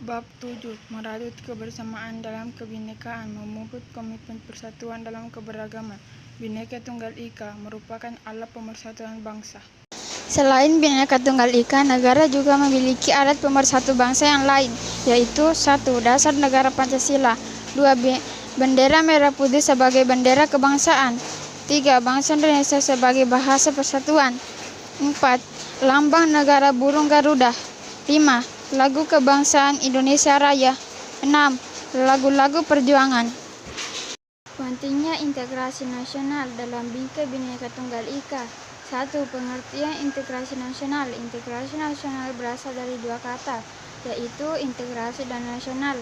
Bab 7. Merawat kebersamaan dalam kebinekaan, memuput komitmen persatuan dalam keberagaman. Bhinneka Tunggal Ika merupakan alat pemersatuan bangsa. Selain Bhinneka Tunggal Ika, negara juga memiliki alat pemersatu bangsa yang lain, yaitu 1. Dasar Negara Pancasila, 2. Bendera merah putih sebagai bendera kebangsaan, 3. Bangsa Indonesia sebagai bahasa persatuan, 4. Lambang negara burung Garuda, 5. Lagu kebangsaan Indonesia Raya, 6. Lagu-lagu perjuangan. Pentingnya integrasi nasional dalam bingkai Bhinneka Tunggal Ika. 1. Pengertian integrasi nasional. Integrasi nasional berasal dari dua kata, yaitu integrasi dan nasional.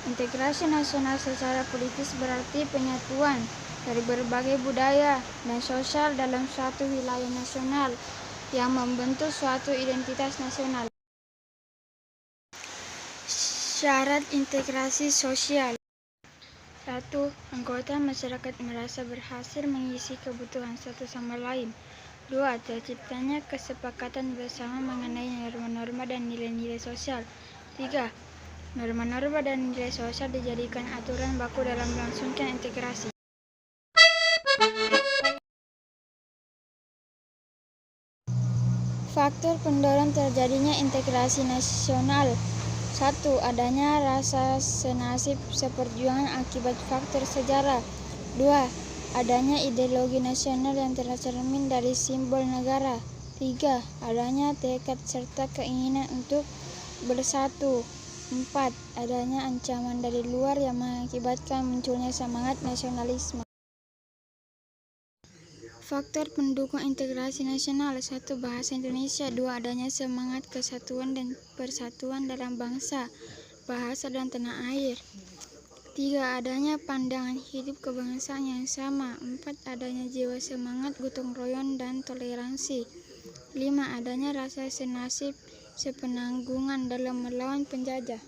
Integrasi nasional secara politis berarti penyatuan dari berbagai budaya dan sosial dalam suatu wilayah nasional yang membentuk suatu identitas nasional. Syarat integrasi sosial. 1. Anggota masyarakat merasa berhasil mengisi kebutuhan satu sama lain. 2. Terciptanya kesepakatan bersama mengenai norma-norma dan nilai-nilai sosial. 3. Norma-norma dan nilai sosial dijadikan aturan baku dalam melangsungkan integrasi. Faktor pendorong terjadinya integrasi nasional. 1. Adanya rasa senasib seperjuangan akibat faktor sejarah. 2. Adanya ideologi nasional yang tercermin dari simbol negara. 3. Adanya tekad serta keinginan untuk bersatu. 4. Adanya ancaman dari luar yang mengakibatkan munculnya semangat nasionalisme. Faktor pendukung integrasi nasional. 1. Bahasa Indonesia. 2. Adanya semangat kesatuan dan persatuan dalam bangsa, bahasa, dan tanah air. 3. Adanya pandangan hidup kebangsaan yang sama. 4. Adanya jiwa semangat gotong royong dan toleransi. 5. Adanya rasa senasib sepenanggungan dalam melawan penjajah.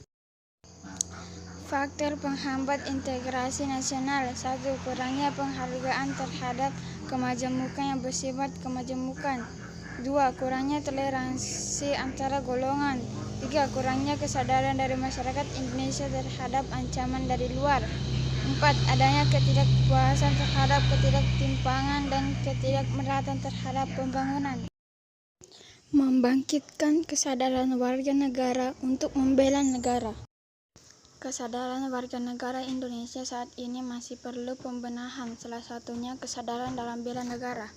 Faktor penghambat integrasi nasional. 1. Kurangnya penghargaan terhadap kemajemukan yang bersifat kemajemukan. 2. Kurangnya toleransi antara golongan. 3. Kurangnya kesadaran dari masyarakat Indonesia terhadap ancaman dari luar. 4. Adanya ketidakpuasan terhadap ketidaktimpangan dan ketidakmerataan terhadap pembangunan. Membangkitkan kesadaran warga negara untuk membela negara. Kesadaran warga negara Indonesia saat ini masih perlu pembenahan, salah satunya kesadaran dalam bela negara.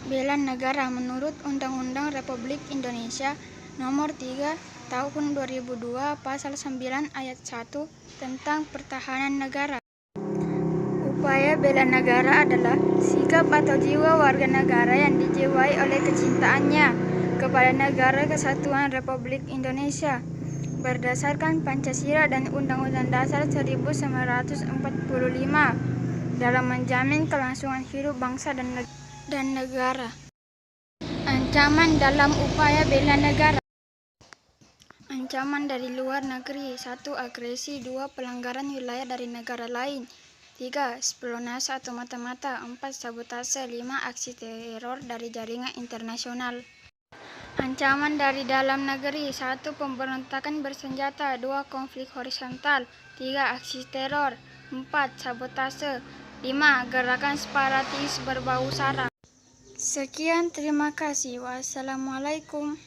Bela negara menurut Undang-Undang Republik Indonesia Nomor 3 Tahun 2002 Pasal 9 Ayat 1 tentang pertahanan negara. Upaya bela negara adalah sikap atau jiwa warga negara yang dijiwai oleh kecintaannya kepada negara kesatuan Republik Indonesia berdasarkan Pancasila dan Undang-Undang Dasar 1945 dalam menjamin kelangsungan hidup bangsa dan negara. Ancaman dalam upaya bela negara. Ancaman dari luar negeri. 1. Agresi. 2. Pelanggaran wilayah dari negara lain. 3. Spionase atau mata-mata. 4. Sabotase. 5. Aksi teror dari jaringan internasional. Ancaman dari dalam negeri. 1. Pemberontakan bersenjata. 2. Konflik horizontal. 3. Aksi teror. 4. Sabotase. 5. Gerakan separatis berbau sara. Sekian, terima kasih. Wassalamualaikum.